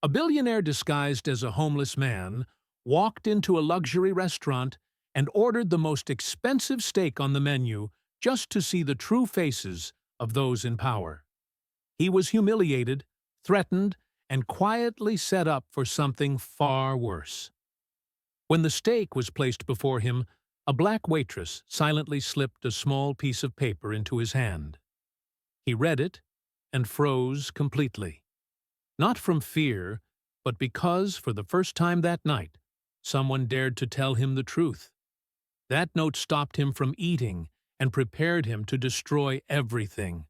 A billionaire disguised as a homeless man walked into a luxury restaurant and ordered the most expensive steak on the menu just to see the true faces of those in power. He was humiliated, threatened, and quietly set up for something far worse. When the steak was placed before him, a black waitress silently slipped a small piece of paper into his hand. He read it and froze completely. Not from fear, but because, for the first time that night, someone dared to tell him the truth. That note stopped him from eating and prepared him to destroy everything.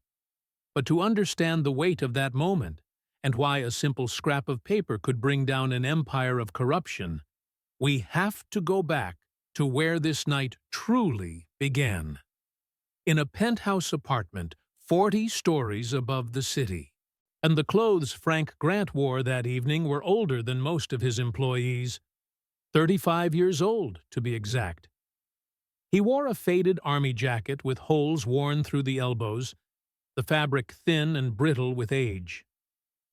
But to understand the weight of that moment, and why a simple scrap of paper could bring down an empire of corruption, we have to go back to where this night truly began. In a penthouse apartment 40 stories above the city. And the clothes Frank Grant wore that evening were older than most of his employees, 35 years old, to be exact. He wore a faded army jacket with holes worn through the elbows, the fabric thin and brittle with age.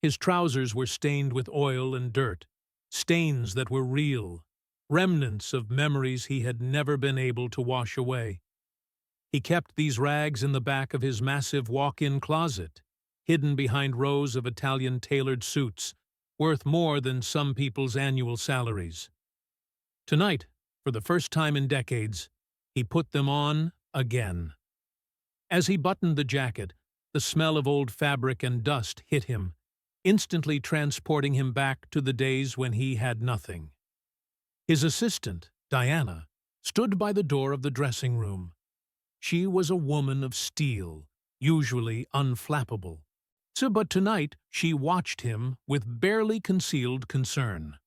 His trousers were stained with oil and dirt, stains that were real, remnants of memories he had never been able to wash away. He kept these rags in the back of his massive walk-in closet, hidden behind rows of Italian tailored suits, worth more than some people's annual salaries. Tonight, for the first time in decades, he put them on again. As he buttoned the jacket, the smell of old fabric and dust hit him, instantly transporting him back to the days when he had nothing. His assistant, Diana, stood by the door of the dressing room. She was a woman of steel, usually unflappable. But tonight she watched him with barely concealed concern.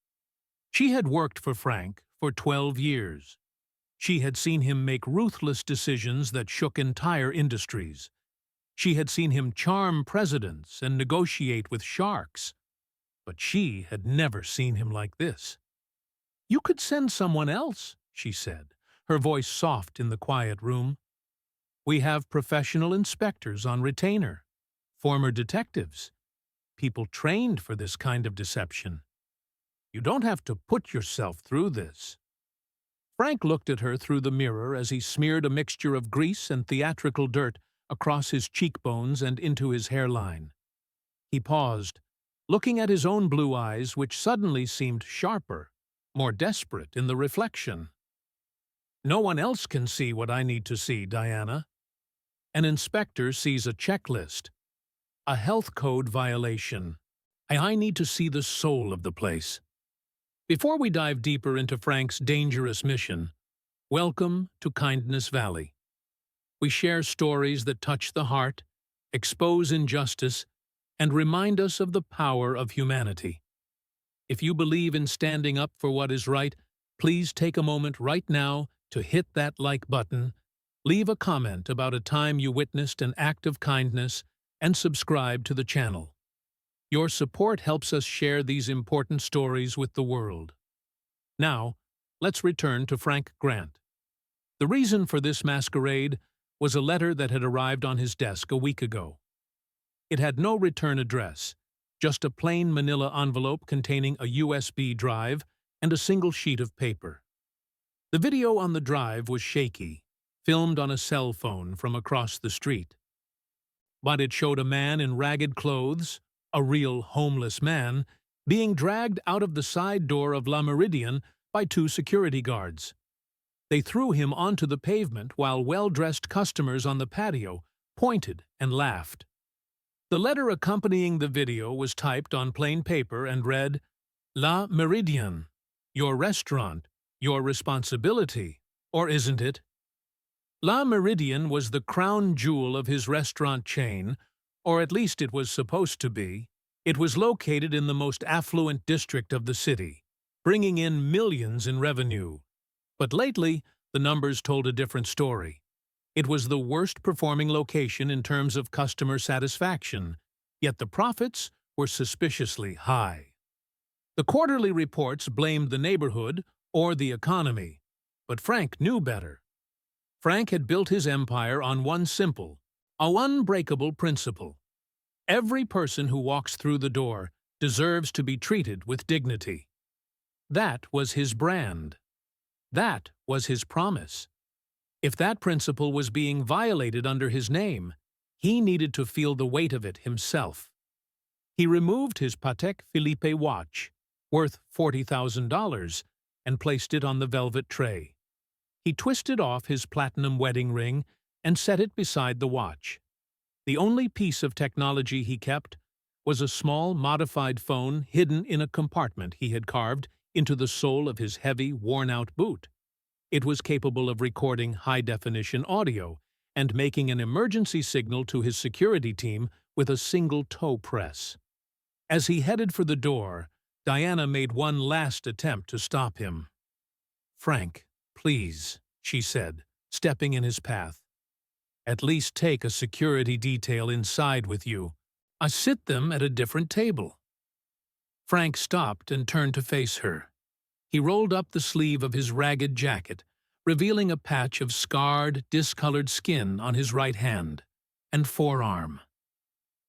She had worked for Frank for 12 years. She had seen him make ruthless decisions that shook entire industries. She had seen him charm presidents and negotiate with sharks. But she had never seen him like this. "You could send someone else," she said, her voice soft in the quiet room. "We have professional inspectors on retainer. Former detectives, people trained for this kind of deception. You don't have to put yourself through this." Frank looked at her through the mirror as he smeared a mixture of grease and theatrical dirt across his cheekbones and into his hairline. He paused, looking at his own blue eyes, which suddenly seemed sharper, more desperate in the reflection. "No one else can see what I need to see, Diana. An inspector sees a checklist, a health code violation. I need to see the soul of the place." Before we dive deeper into Frank's dangerous mission, welcome to Kindness Valley. We share stories that touch the heart, expose injustice, and remind us of the power of humanity. If you believe in standing up for what is right, please take a moment right now to hit that like button, leave a comment about a time you witnessed an act of kindness, and subscribe to the channel. Your support helps us share these important stories with the world. Now, let's return to Frank Grant. The reason for this masquerade was a letter that had arrived on his desk a week ago. It had no return address, just a plain manila envelope containing a USB drive and a single sheet of paper. The video on the drive was shaky, filmed on a cell phone from across the street. But it showed a man in ragged clothes, a real homeless man, being dragged out of the side door of La Meridian by 2 security guards. They threw him onto the pavement while well-dressed customers on the patio pointed and laughed. The letter accompanying the video was typed on plain paper and read, "La Meridian, your restaurant, your responsibility, or isn't it?" La Meridian was the crown jewel of his restaurant chain, or at least it was supposed to be. It was located in the most affluent district of the city, bringing in millions in revenue. But lately, the numbers told a different story. It was the worst-performing location in terms of customer satisfaction, yet the profits were suspiciously high. The quarterly reports blamed the neighborhood or the economy, but Frank knew better. Frank had built his empire on one simple, unbreakable principle. Every person who walks through the door deserves to be treated with dignity. That was his brand. That was his promise. If that principle was being violated under his name, he needed to feel the weight of it himself. He removed his Patek Philippe watch, worth $40,000, and placed it on the velvet tray. He twisted off his platinum wedding ring and set it beside the watch. The only piece of technology he kept was a small, modified phone hidden in a compartment he had carved into the sole of his heavy, worn-out boot. It was capable of recording high-definition audio and making an emergency signal to his security team with a single toe press. As he headed for the door, Diana made one last attempt to stop him. "Frank, please," she said, stepping in his path. "At least take a security detail inside with you. I sit them at a different table." Frank stopped and turned to face her. He rolled up the sleeve of his ragged jacket, revealing a patch of scarred, discolored skin on his right hand and forearm.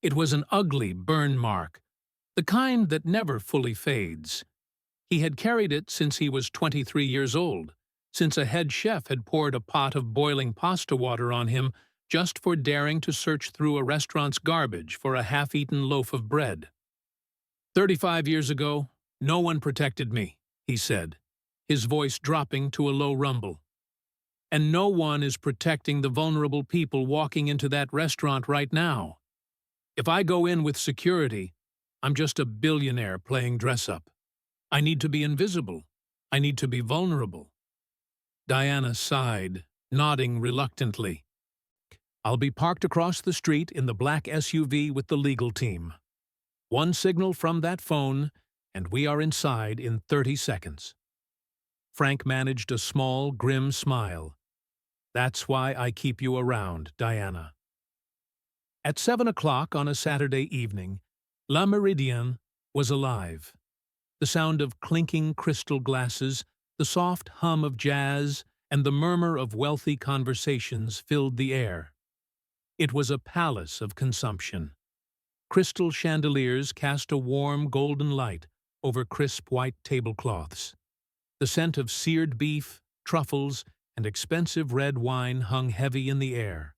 It was an ugly burn mark, the kind that never fully fades. He had carried it since he was 23 years old, since a head chef had poured a pot of boiling pasta water on him just for daring to search through a restaurant's garbage for a half-eaten loaf of bread. 35 years ago, no one protected me, he said, his voice dropping to a low rumble. And no one is protecting the vulnerable people walking into that restaurant right now. If I go in with security, I'm just a billionaire playing dress-up. I need to be invisible. I need to be vulnerable. Diana sighed, nodding reluctantly. "I'll be parked across the street in the black SUV with the legal team. One signal from that phone, and we are inside in 30 seconds. Frank managed a small, grim smile. "That's why I keep you around, Diana." At 7 o'clock on a Saturday evening, La Meridienne was alive. The sound of clinking crystal glasses, the soft hum of jazz, and the murmur of wealthy conversations filled the air. It was a palace of consumption. Crystal chandeliers cast a warm golden light over crisp white tablecloths. The scent of seared beef, truffles, and expensive red wine hung heavy in the air.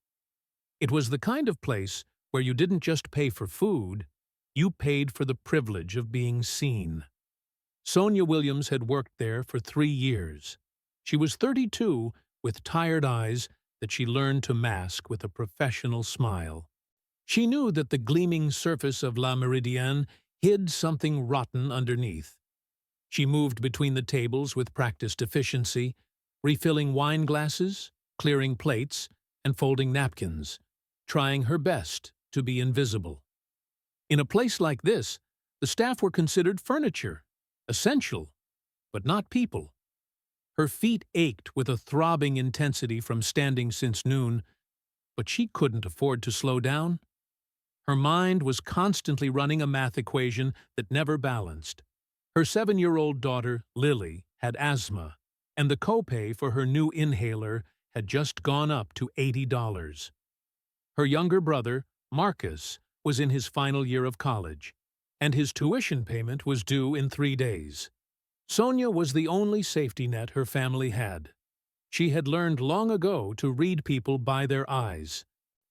It was the kind of place where you didn't just pay for food, you paid for the privilege of being seen. Sonia Williams had worked there for 3 years. She was 32, with tired eyes that she learned to mask with a professional smile. She knew that the gleaming surface of La Meridienne hid something rotten underneath. She moved between the tables with practiced efficiency, refilling wine glasses, clearing plates, and folding napkins, trying her best to be invisible. In a place like this, the staff were considered furniture, essential, but not people. Her feet ached with a throbbing intensity from standing since noon, but she couldn't afford to slow down. Her mind was constantly running a math equation that never balanced. Her 7-year-old daughter, Lily, had asthma, and the copay for her new inhaler had just gone up to $80. Her younger brother, Marcus, was in his final year of college, and his tuition payment was due in 3 days. Sonia was the only safety net her family had. She had learned long ago to read people by their eyes.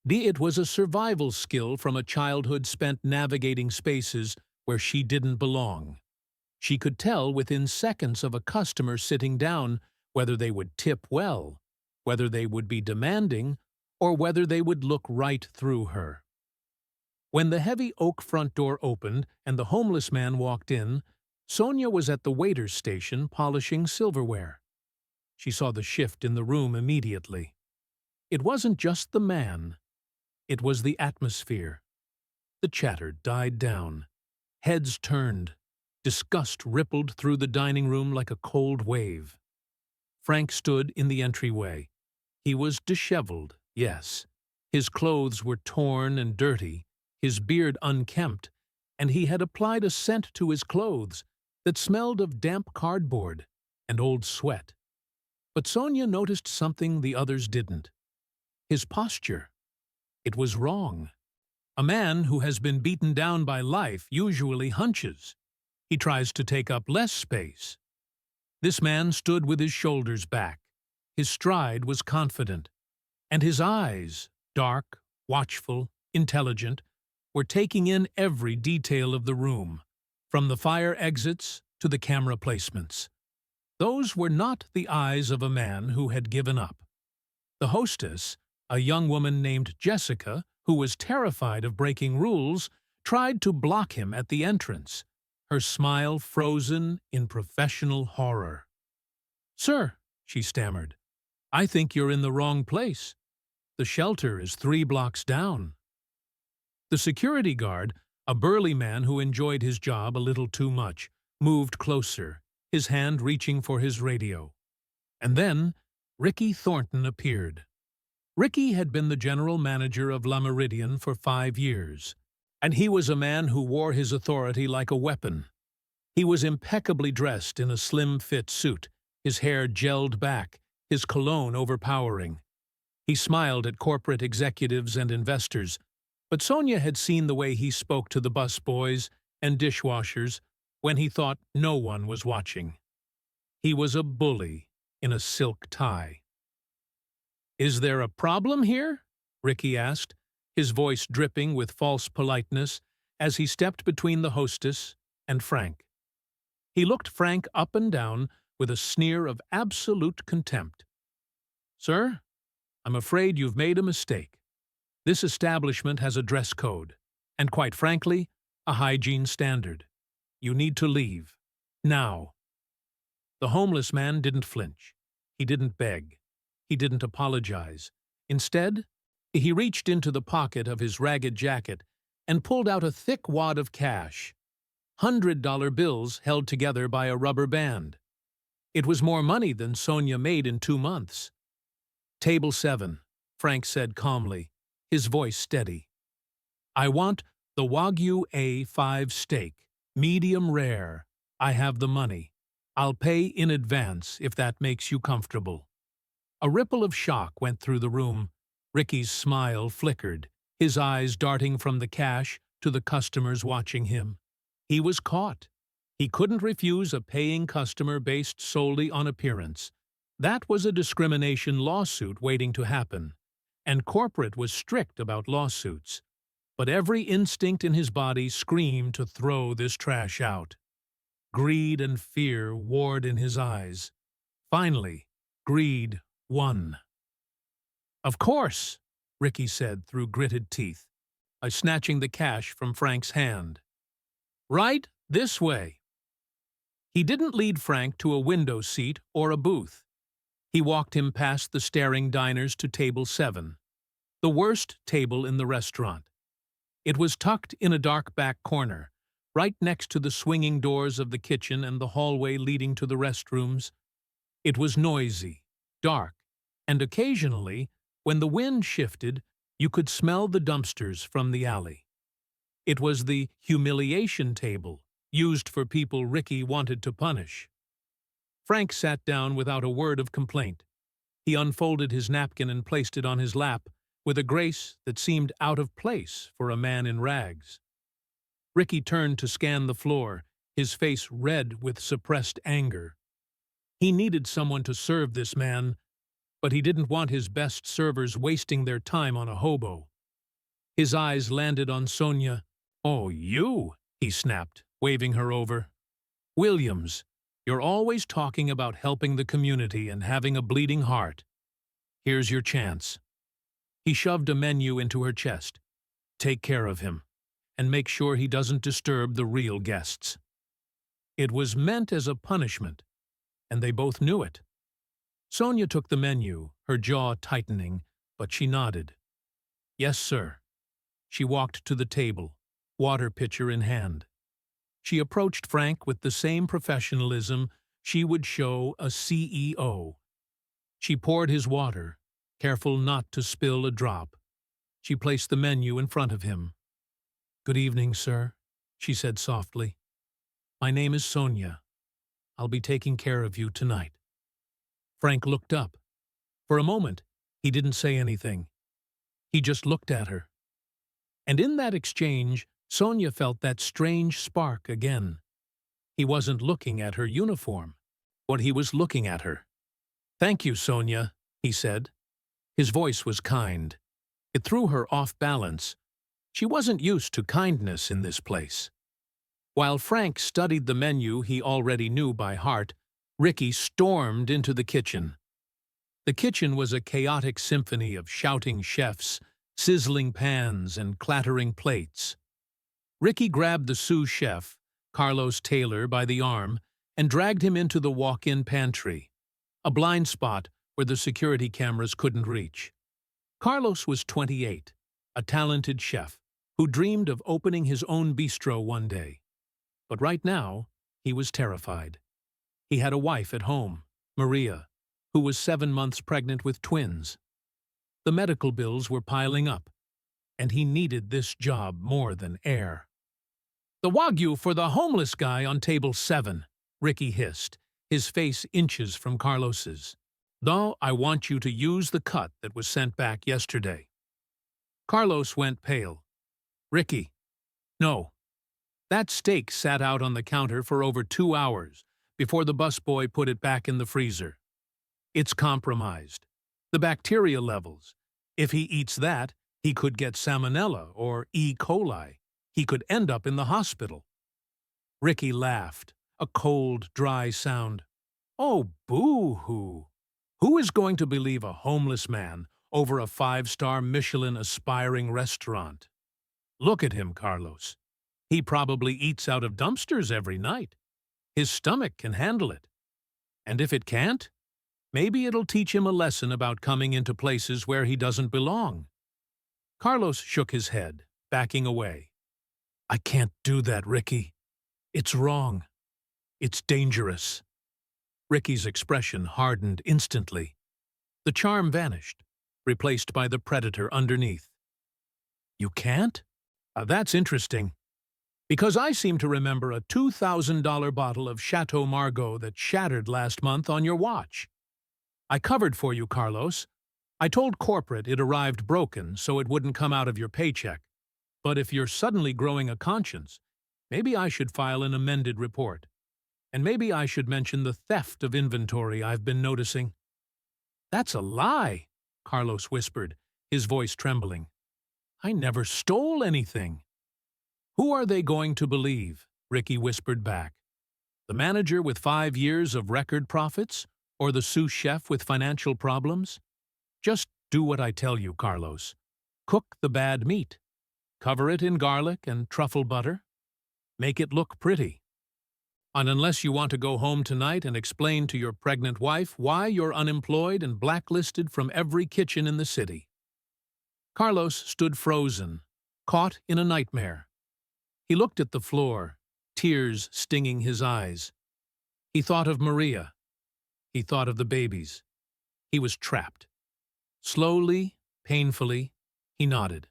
It was a survival skill from a childhood spent navigating spaces where she didn't belong. She could tell within seconds of a customer sitting down whether they would tip well, whether they would be demanding, or whether they would look right through her. When the heavy oak front door opened and the homeless man walked in, Sonia was at the waiter's station polishing silverware. She saw the shift in the room immediately. It wasn't just the man. It was the atmosphere. The chatter died down. Heads turned. Disgust rippled through the dining room like a cold wave. Frank stood in the entryway. He was disheveled, yes. His clothes were torn and dirty, his beard unkempt, and he had applied a scent to his clothes that smelled of damp cardboard and old sweat. But Sonia noticed something the others didn't. His posture. It was wrong. A man who has been beaten down by life usually hunches. He tries to take up less space. This man stood with his shoulders back. His stride was confident, and his eyes, dark, watchful, intelligent, were taking in every detail of the room, from the fire exits to the camera placements. Those were not the eyes of a man who had given up. The hostess, a young woman named Jessica, who was terrified of breaking rules, tried to block him at the entrance, her smile frozen in professional horror. "Sir," she stammered, "I think you're in the wrong place. The shelter is 3 blocks down." The security guard, a burly man who enjoyed his job a little too much, moved closer, his hand reaching for his radio. And then Ricky Thornton appeared. Ricky had been the general manager of La Meridian for 5 years, and he was a man who wore his authority like a weapon. He was impeccably dressed in a slim-fit suit, his hair gelled back, his cologne overpowering. He smiled at corporate executives and investors, but Sonia had seen the way he spoke to the busboys and dishwashers when he thought no one was watching. He was a bully in a silk tie. "Is there a problem here?" Ricky asked, his voice dripping with false politeness as he stepped between the hostess and Frank. He looked Frank up and down with a sneer of absolute contempt. "Sir, I'm afraid you've made a mistake. This establishment has a dress code, and quite frankly, a hygiene standard. You need to leave. Now." The homeless man didn't flinch. He didn't beg. He didn't apologize. Instead, he reached into the pocket of his ragged jacket and pulled out a thick wad of cash, $100 bills held together by a rubber band. It was more money than Sonia made in 2 months. "Table 7, Frank said calmly, his voice steady. "I want the Wagyu A5 steak, medium rare. I have the money. I'll pay in advance if that makes you comfortable." A ripple of shock went through the room. Ricky's smile flickered, his eyes darting from the cash to the customers watching him. He was caught. He couldn't refuse a paying customer based solely on appearance. That was a discrimination lawsuit waiting to happen, and corporate was strict about lawsuits. But every instinct in his body screamed to throw this trash out. Greed and fear warred in his eyes. Finally, greed won. "Of course," Ricky said through gritted teeth, snatching the cash from Frank's hand. "Right this way." He didn't lead Frank to a window seat or a booth. He walked him past the staring diners to table 7, the worst table in the restaurant. It was tucked in a dark back corner, right next to the swinging doors of the kitchen and the hallway leading to the restrooms. It was noisy, dark, and occasionally, when the wind shifted, you could smell the dumpsters from the alley. It was the humiliation table, used for people Ricky wanted to punish. Frank sat down without a word of complaint. He unfolded his napkin and placed it on his lap with a grace that seemed out of place for a man in rags. Ricky turned to scan the floor, his face red with suppressed anger. He needed someone to serve this man, but he didn't want his best servers wasting their time on a hobo. His eyes landed on Sonia. "Oh, you," he snapped, waving her over. "Williams, you're always talking about helping the community and having a bleeding heart. Here's your chance." He shoved a menu into her chest. "Take care of him, and make sure he doesn't disturb the real guests." It was meant as a punishment, and they both knew it. Sonia took the menu, her jaw tightening, but she nodded. "Yes, sir." She walked to the table, water pitcher in hand. She approached Frank with the same professionalism she would show a CEO. She poured his water, careful not to spill a drop. She placed the menu in front of him. "Good evening, sir," she said softly. "My name is Sonia. I'll be taking care of you tonight." Frank looked up. For a moment, he didn't say anything. He just looked at her. And in that exchange, Sonia felt that strange spark again. He wasn't looking at her uniform, but he was looking at her. "Thank you, Sonia," he said. His voice was kind. It threw her off balance. She wasn't used to kindness in this place. While Frank studied the menu he already knew by heart, Ricky stormed into the kitchen. The kitchen was a chaotic symphony of shouting chefs, sizzling pans, and clattering plates. Ricky grabbed the sous chef, Carlos Taylor, by the arm and dragged him into the walk-in pantry, a blind spot where the security cameras couldn't reach. Carlos was 28, a talented chef who dreamed of opening his own bistro one day. But right now, he was terrified. He had a wife at home, Maria, who was 7 months pregnant with twins. The medical bills were piling up, and he needed this job more than air. "The Wagyu for the homeless guy on table 7, Ricky hissed, his face inches from Carlos's. "Though I want you to use the cut that was sent back yesterday." Carlos went pale. "Ricky, no. That steak sat out on the counter for over 2 hours before the busboy put it back in the freezer. It's compromised. The bacteria levels. If he eats that, he could get salmonella or E. coli. He could end up in the hospital." Ricky laughed, a cold, dry sound. "Oh, boo-hoo. Who is going to believe a homeless man over a 5-star Michelin-aspiring restaurant? Look at him, Carlos. He probably eats out of dumpsters every night. His stomach can handle it. And if it can't, maybe it'll teach him a lesson about coming into places where he doesn't belong." Carlos shook his head, backing away. "I can't do that, Ricky. It's wrong. It's dangerous." Ricky's expression hardened instantly. The charm vanished, replaced by the predator underneath. "You can't? That's interesting. Because I seem to remember a $2,000 bottle of Chateau Margaux that shattered last month on your watch. I covered for you, Carlos. I told corporate it arrived broken so it wouldn't come out of your paycheck. But if you're suddenly growing a conscience, maybe I should file an amended report. And maybe I should mention the theft of inventory I've been noticing." "That's a lie," Carlos whispered, his voice trembling. "I never stole anything." "Who are they going to believe?" Ricky whispered back. "The manager with 5 years of record profits? Or the sous chef with financial problems? Just do what I tell you, Carlos. Cook the bad meat. Cover it in garlic and truffle butter. Make it look pretty. And unless you want to go home tonight and explain to your pregnant wife why you're unemployed and blacklisted from every kitchen in the city." Carlos stood frozen, caught in a nightmare. He looked at the floor, tears stinging his eyes. He thought of Maria. He thought of the babies. He was trapped. Slowly, painfully, he nodded.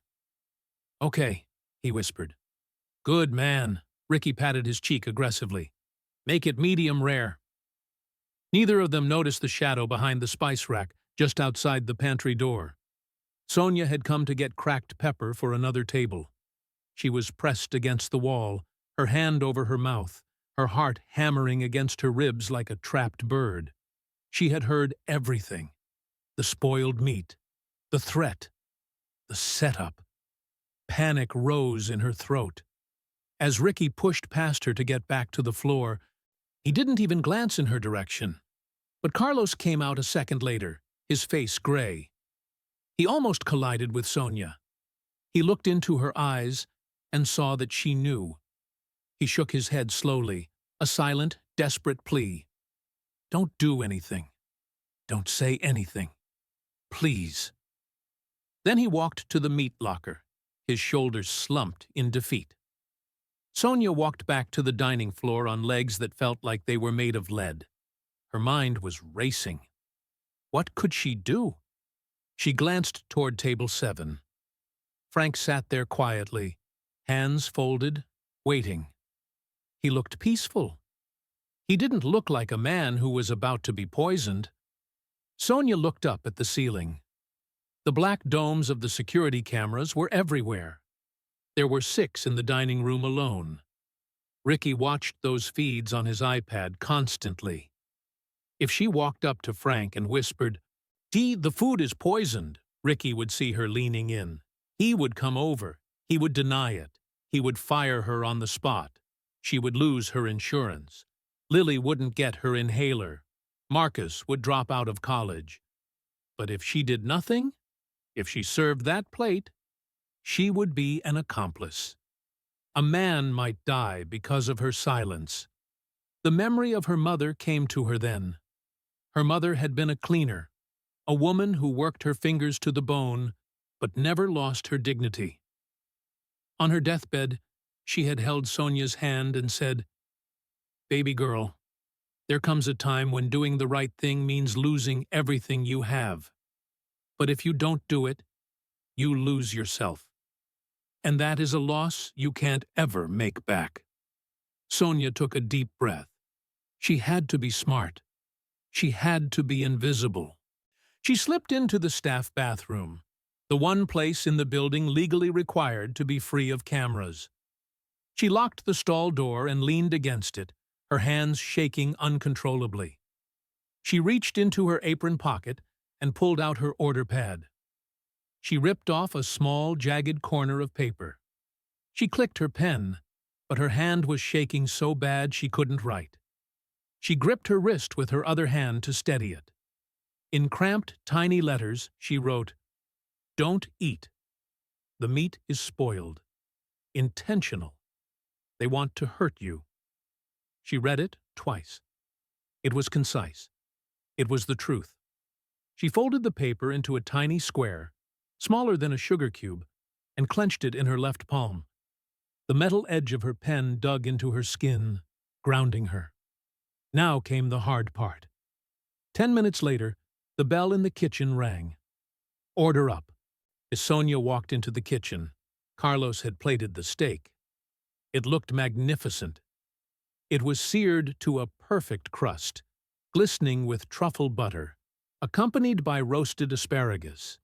"Okay," he whispered. "Good man." Ricky patted his cheek aggressively. "Make it medium rare." Neither of them noticed the shadow behind the spice rack just outside the pantry door. Sonia had come to get cracked pepper for another table. She was pressed against the wall, her hand over her mouth, her heart hammering against her ribs like a trapped bird. She had heard everything. The spoiled meat, the threat, the setup. Panic rose in her throat. As Ricky pushed past her to get back to the floor, he didn't even glance in her direction. But Carlos came out a second later, his face gray. He almost collided with Sonia. He looked into her eyes and saw that she knew. He shook his head slowly, a silent, desperate plea. "Don't do anything. Don't say anything. Please." Then he walked to the meat locker, his shoulders slumped in defeat. Sonia walked back to the dining floor on legs that felt like they were made of lead. Her mind was racing. What could she do? She glanced toward table 7. Frank sat there quietly, hands folded, waiting. He looked peaceful. He didn't look like a man who was about to be poisoned. Sonia looked up at the ceiling. The black domes of the security cameras were everywhere. There were 6 in the dining room alone. Ricky watched those feeds on his iPad constantly. If she walked up to Frank and whispered, "Dee, the food is poisoned," Ricky would see her leaning in. He would come over. He would deny it. He would fire her on the spot. She would lose her insurance. Lily wouldn't get her inhaler. Marcus would drop out of college. But if she did nothing, if she served that plate, she would be an accomplice. A man might die because of her silence. The memory of her mother came to her then. Her mother had been a cleaner, a woman who worked her fingers to the bone, but never lost her dignity. On her deathbed, she had held Sonia's hand and said, "Baby girl, there comes a time when doing the right thing means losing everything you have. But if you don't do it, you lose yourself. And that is a loss you can't ever make back." Sonia took a deep breath. She had to be smart. She had to be invisible. She slipped into the staff bathroom, the one place in the building legally required to be free of cameras. She locked the stall door and leaned against it, her hands shaking uncontrollably. She reached into her apron pocket and pulled out her order pad. She ripped off a small, jagged corner of paper. She clicked her pen, but her hand was shaking so bad she couldn't write. She gripped her wrist with her other hand to steady it. In cramped, tiny letters, she wrote, "Don't eat. The meat is spoiled. Intentional. They want to hurt you." She read it twice. It was concise. It was the truth. She folded the paper into a tiny square, smaller than a sugar cube, and clenched it in her left palm. The metal edge of her pen dug into her skin, grounding her. Now came the hard part. 10 minutes later, the bell in the kitchen rang. "Order up." As Sonia walked into the kitchen, Carlos had plated the steak. It looked magnificent. It was seared to a perfect crust, glistening with truffle butter, accompanied by roasted asparagus.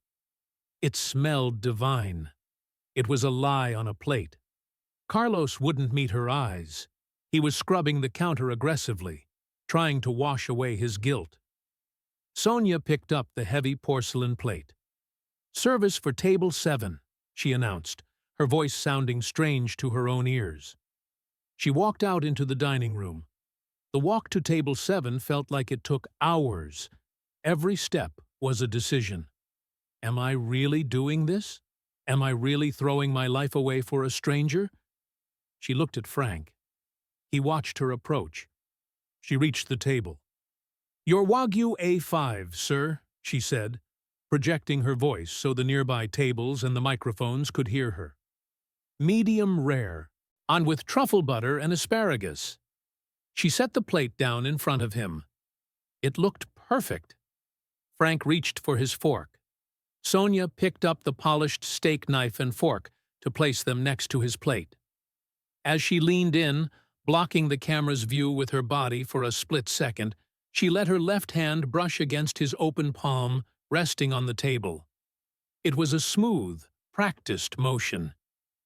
It smelled divine. It was a lie on a plate. Carlos wouldn't meet her eyes. He was scrubbing the counter aggressively, trying to wash away his guilt. Sonia picked up the heavy porcelain plate. "Service for table 7, she announced, her voice sounding strange to her own ears. She walked out into the dining room. The walk to table 7 felt like it took hours. Every step was a decision. Am I really doing this? Am I really throwing my life away for a stranger? She looked at Frank. He watched her approach. She reached the table. "Your Wagyu A5, sir," she said, projecting her voice so the nearby tables and the microphones could hear her. "Medium rare, on with truffle butter and asparagus." She set the plate down in front of him. It looked perfect. Frank reached for his fork. Sonia picked up the polished steak knife and fork to place them next to his plate. As she leaned in, blocking the camera's view with her body for a split second, she let her left hand brush against his open palm, resting on the table. It was a smooth, practiced motion.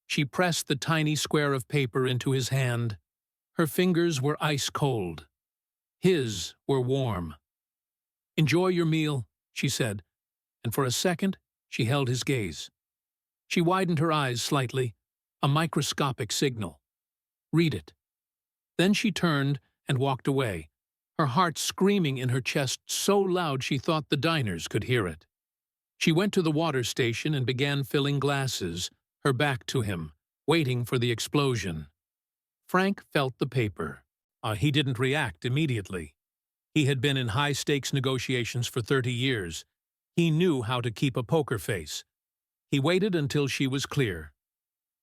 She pressed the tiny square of paper into his hand. Her fingers were ice cold. His were warm. "Enjoy your meal," she said, and for a second she held his gaze. She widened her eyes slightly, a microscopic signal. "Read it." Then she turned and walked away, her heart screaming in her chest so loud she thought the diners could hear it. She went to the water station and began filling glasses, her back to him, waiting for the explosion. Frank felt the paper. He didn't react immediately. He had been in high-stakes negotiations for 30 years. He knew how to keep a poker face. He waited until she was clear.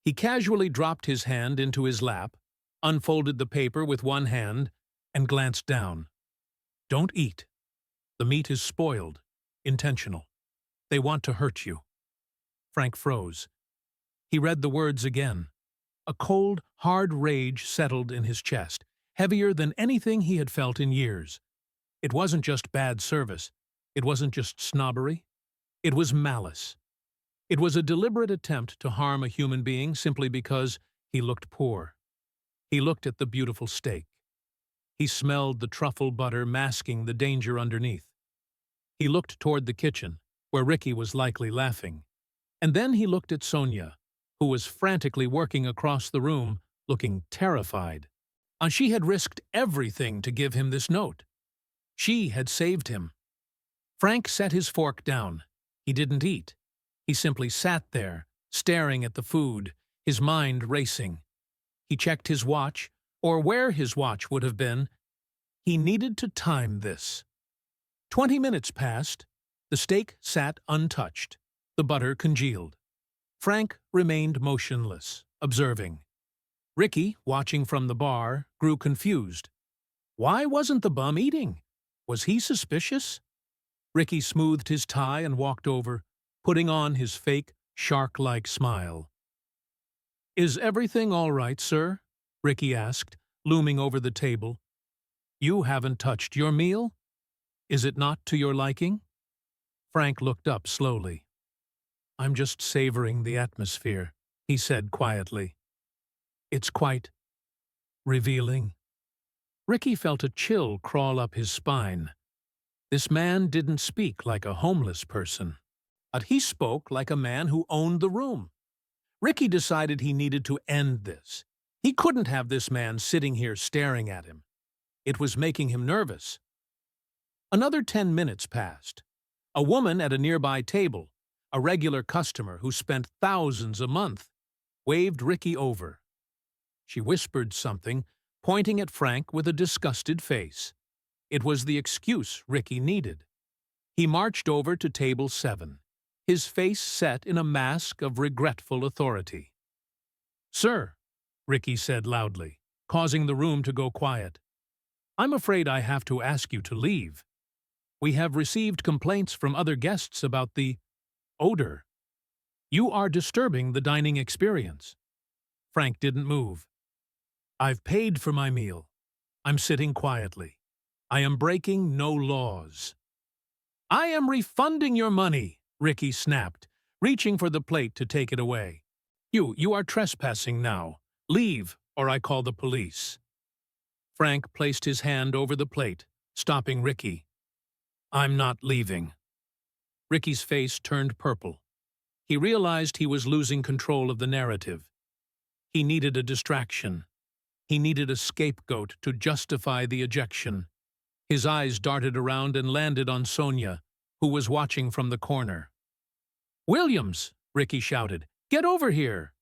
He casually dropped his hand into his lap, unfolded the paper with one hand, and glanced down. "Don't eat. The meat is spoiled. Intentional. They want to hurt you." Frank froze. He read the words again. A cold, hard rage settled in his chest, heavier than anything he had felt in years. It wasn't just bad service. It wasn't just snobbery. It was malice. It was a deliberate attempt to harm a human being simply because he looked poor. He looked at the beautiful steak. He smelled the truffle butter masking the danger underneath. He looked toward the kitchen, where Ricky was likely laughing. And then he looked at Sonia, who was frantically working across the room, looking terrified. She had risked everything to give him this note. She had saved him. Frank set his fork down. He didn't eat. He simply sat there, staring at the food, his mind racing. He checked his watch, or where his watch would have been. He needed to time this. 20 minutes passed. The steak sat untouched. The butter congealed. Frank remained motionless, observing. Ricky, watching from the bar, grew confused. Why wasn't the bum eating? Was he suspicious? Ricky smoothed his tie and walked over, putting on his fake, shark-like smile. "Is everything all right, sir?" Ricky asked, looming over the table. "You haven't touched your meal? Is it not to your liking?" Frank looked up slowly. "I'm just savoring the atmosphere," he said quietly. "It's quite revealing." Ricky felt a chill crawl up his spine. This man didn't speak like a homeless person, but he spoke like a man who owned the room. Ricky decided he needed to end this. He couldn't have this man sitting here staring at him. It was making him nervous. Another 10 minutes passed. A woman at a nearby table, a regular customer who spent thousands a month, waved Ricky over. She whispered something, pointing at Frank with a disgusted face. It was the excuse Ricky needed. He marched over to table 7, his face set in a mask of regretful authority. "Sir," Ricky said loudly, causing the room to go quiet, "I'm afraid I have to ask you to leave. We have received complaints from other guests about the odor. You are disturbing the dining experience." Frank didn't move. "I've paid for my meal. I'm sitting quietly. I am breaking no laws." "I am refunding your money," Ricky snapped, reaching for the plate to take it away. You are trespassing now. Leave, or I call the police." Frank placed his hand over the plate, stopping Ricky. "I'm not leaving." Ricky's face turned purple. He realized he was losing control of the narrative. He needed a distraction. He needed a scapegoat to justify the ejection. His eyes darted around and landed on Sonia, who was watching from the corner. "Williams!" Ricky shouted. "Get over here!"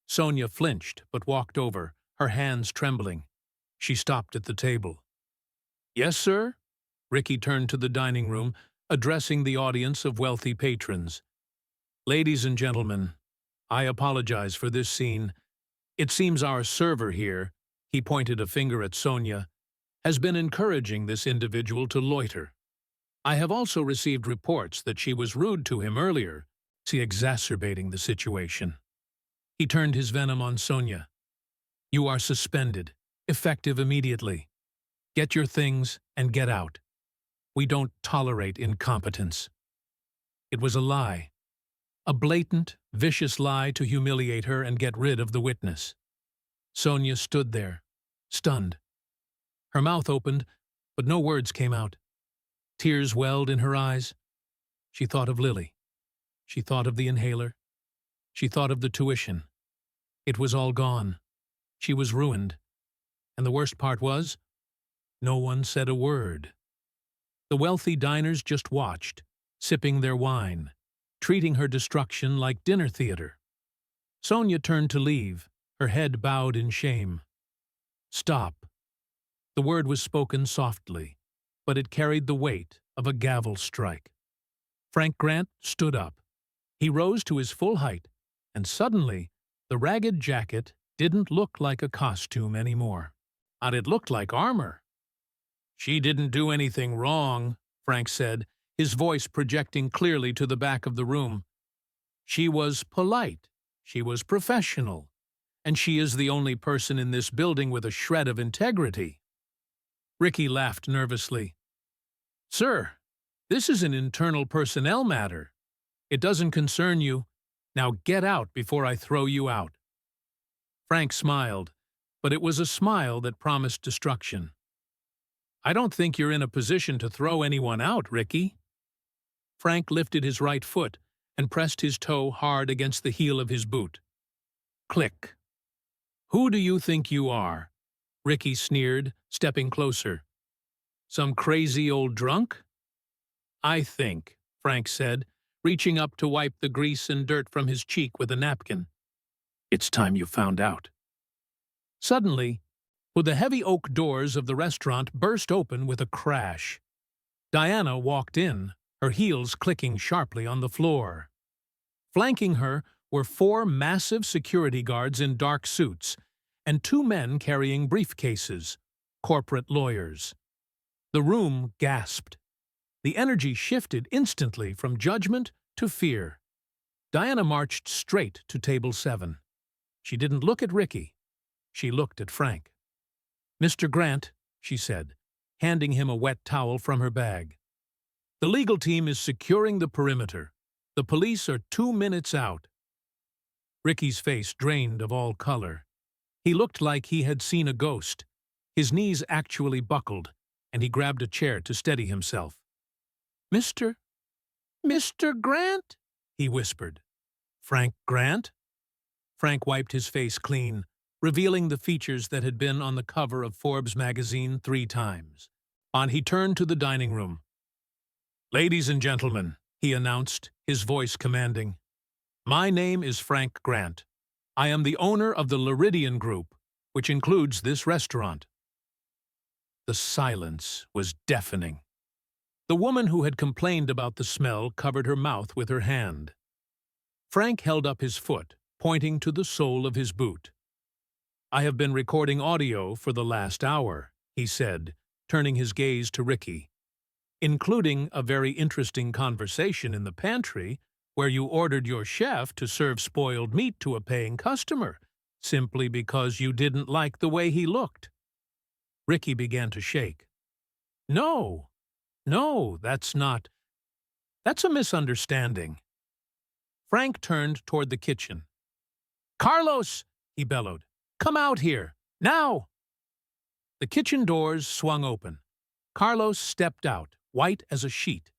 Sonia flinched but walked over, her hands trembling. She stopped at the table. "Yes, sir?" Ricky turned to the dining room, addressing the audience of wealthy patrons. "Ladies and gentlemen, I apologize for this scene. It seems our server here," he pointed a finger at Sonia, "has been encouraging this individual to loiter. I have also received reports that she was rude to him earlier, exacerbating the situation." He turned his venom on Sonia. "You are suspended, effective immediately. Get your things and get out. We don't tolerate incompetence." It was a lie. A blatant, vicious lie to humiliate her and get rid of the witness. Sonia stood there, stunned. Her mouth opened, but no words came out. Tears welled in her eyes. She thought of Lily. She thought of the inhaler. She thought of the tuition. It was all gone. She was ruined. And the worst part was, no one said a word. The wealthy diners just watched, sipping their wine, treating her destruction like dinner theater. Sonia turned to leave, her head bowed in shame. "Stop." The word was spoken softly, but it carried the weight of a gavel strike. Frank Grant stood up. He rose to his full height, and suddenly the ragged jacket didn't look like a costume anymore. It looked like armor. "She didn't do anything wrong," Frank said, his voice projecting clearly to the back of the room. "She was polite. She was professional. And she is the only person in this building with a shred of integrity." Ricky laughed nervously. "Sir, this is an internal personnel matter. It doesn't concern you. Now get out before I throw you out." Frank smiled, but it was a smile that promised destruction. "I don't think you're in a position to throw anyone out, Ricky." Frank lifted his right foot and pressed his toe hard against the heel of his boot. Click. "Who do you think you are?" Ricky sneered, stepping closer. "Some crazy old drunk?" "I think," Frank said, reaching up to wipe the grease and dirt from his cheek with a napkin. "It's time you found out." Suddenly, the heavy oak doors of the restaurant burst open with a crash. Diana walked in, her heels clicking sharply on the floor. Flanking her were 4 massive security guards in dark suits and 2 men carrying briefcases, corporate lawyers. The room gasped. The energy shifted instantly from judgment to fear. Diana marched straight to table 7. She didn't look at Ricky. She looked at Frank. "Mr. Grant," she said, handing him a wet towel from her bag. "The legal team is securing the perimeter. The police are 2 minutes out." Ricky's face drained of all color. He looked like he had seen a ghost. His knees actually buckled, and he grabbed a chair to steady himself. Mr. Grant?" he whispered. "Frank Grant?" Frank wiped his face clean, revealing the features that had been on the cover of Forbes magazine 3 times. He turned to the dining room. "Ladies and gentlemen," he announced, his voice commanding, "my name is Frank Grant. I am the owner of the Luridian Group, which includes this restaurant." The silence was deafening. The woman who had complained about the smell covered her mouth with her hand. Frank held up his foot, pointing to the sole of his boot. "I have been recording audio for the last hour," he said, turning his gaze to Ricky, "including a very interesting conversation in the pantry where you ordered your chef to serve spoiled meat to a paying customer, simply because you didn't like the way he looked." Ricky began to shake. No, that's a misunderstanding." Frank turned toward the kitchen. "Carlos!" he bellowed. "Come out here! Now!" The kitchen doors swung open. Carlos stepped out, white as a sheet,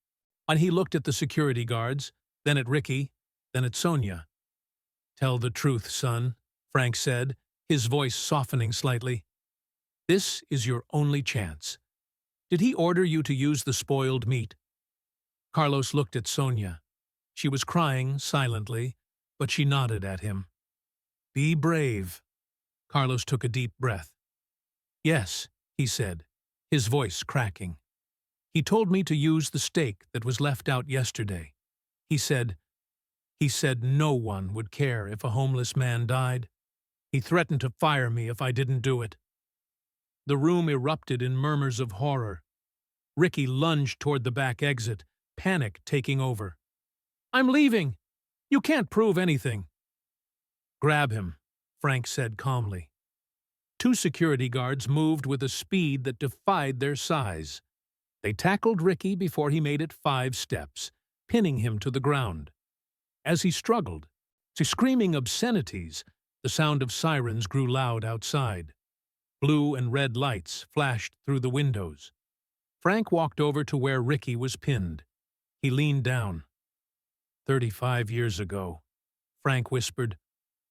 and he looked at the security guards, then at Ricky, then at Sonia. "Tell the truth, son," Frank said, his voice softening slightly. "This is your only chance. Did he order you to use the spoiled meat?" Carlos looked at Sonia. She was crying silently, but she nodded at him. "Be brave." Carlos took a deep breath. "Yes," he said, his voice cracking. "He told me to use the steak that was left out yesterday. He said no one would care if a homeless man died. He threatened to fire me if I didn't do it." The room erupted in murmurs of horror. Ricky lunged toward the back exit, panic taking over. "I'm leaving! You can't prove anything." "Grab him," Frank said calmly. 2 security guards moved with a speed that defied their size. They tackled Ricky before he made it 5 steps, pinning him to the ground. As he struggled, screaming obscenities, the sound of sirens grew loud outside. Blue and red lights flashed through the windows. Frank walked over to where Ricky was pinned. He leaned down. 35 years ago, Frank whispered,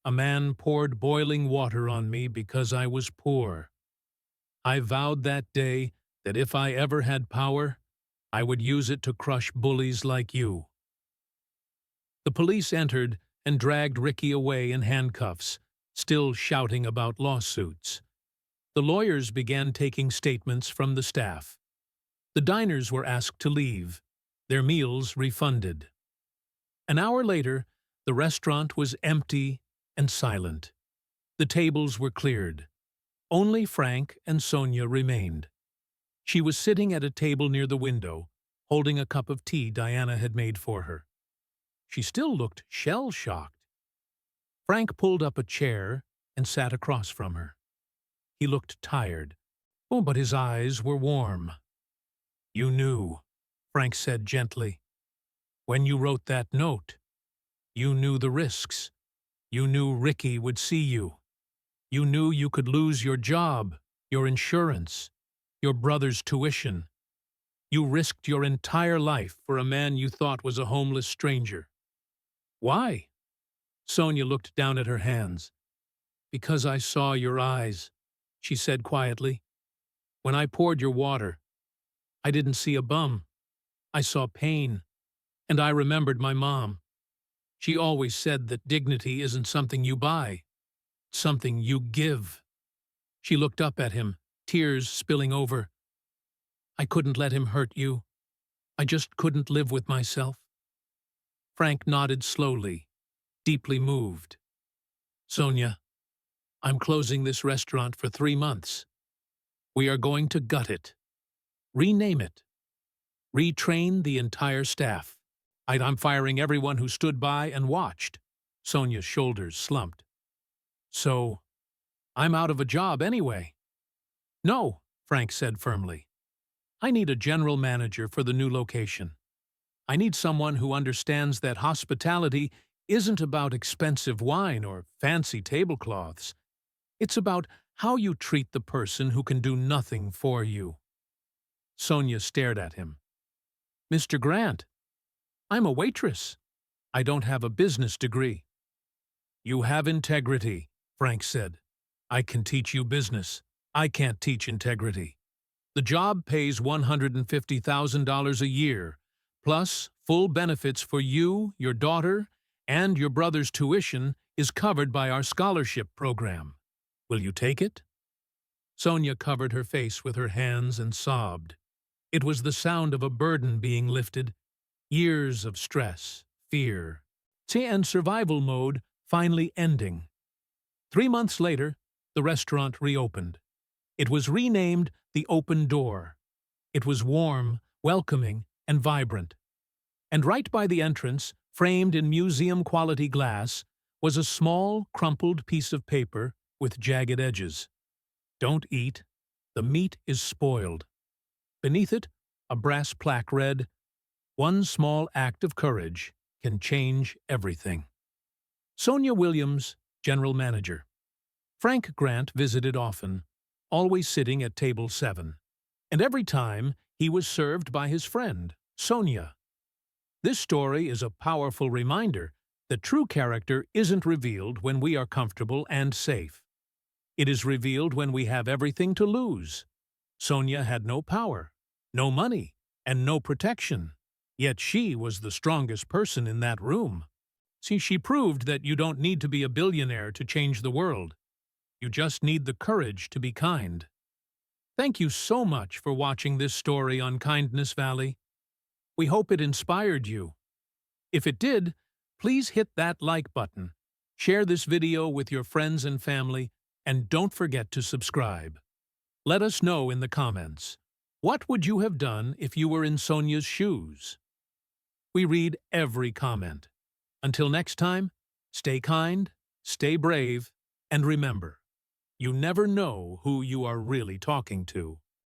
a man poured boiling water on me because I was poor. I vowed that day that if I ever had power, I would use it to crush bullies like you. The police entered and dragged Ricky away in handcuffs, still shouting about lawsuits. The lawyers began taking statements from the staff. The diners were asked to leave, their meals refunded. An hour later, the restaurant was empty and silent. The tables were cleared. Only Frank and Sonia remained. She was sitting at a table near the window, holding a cup of tea Diana had made for her. She still looked shell-shocked. Frank pulled up a chair and sat across from her. He looked tired, but his eyes were warm. You knew, Frank said gently. When you wrote that note, You knew the risks. You knew Ricky would see you. You knew you could lose your job, your insurance, your brother's tuition. You risked your entire life for a man you thought was a homeless stranger. Why? Sonia looked down at her hands. Because I saw your eyes, she said quietly. When I poured your water, I didn't see a bum. I saw pain, and I remembered my mom. She always said that dignity isn't something you buy, it's something you give. She looked up at him, tears spilling over. I couldn't let him hurt you. I just couldn't live with myself. Frank nodded slowly, deeply moved. Sonia, I'm closing this restaurant for 3 months. We are going to gut it, rename it, retrain the entire staff. I'm firing everyone who stood by and watched. Sonia's shoulders slumped. So, I'm out of a job anyway. No, Frank said firmly. I need a general manager for the new location. I need someone who understands that hospitality isn't about expensive wine or fancy tablecloths. It's about how you treat the person who can do nothing for you. Sonia stared at him. Mr. Grant, I'm a waitress. I don't have a business degree. You have integrity, Frank said. I can teach you business. I can't teach integrity. The job pays $150,000 a year, plus full benefits for you, your daughter, and your brother's tuition is covered by our scholarship program. Will you take it? Sonia covered her face with her hands and sobbed. It was the sound of a burden being lifted. Years of stress, fear, and survival mode finally ending. 3 months later, the restaurant reopened. It was renamed The Open Door. It was warm, welcoming, and vibrant. And right by the entrance, framed in museum-quality glass, was a small, crumpled piece of paper with jagged edges. Don't eat. The meat is spoiled. Beneath it, a brass plaque read, One small act of courage can change everything. Sonia Williams, General Manager. Frank Grant visited often, always sitting at table 7. And every time, he was served by his friend, Sonia. This story is a powerful reminder that true character isn't revealed when we are comfortable and safe. It is revealed when we have everything to lose. Sonia had no power, no money, and no protection. Yet she was the strongest person in that room. See, she proved that you don't need to be a billionaire to change the world. You just need the courage to be kind. Thank you so much for watching this story on Kindness Valley. We hope it inspired you. If it did, please hit that like button, share this video with your friends and family, and don't forget to subscribe. Let us know in the comments, what would you have done if you were in Sonia's shoes? We read every comment. Until next time, stay kind, stay brave, and remember, you never know who you are really talking to.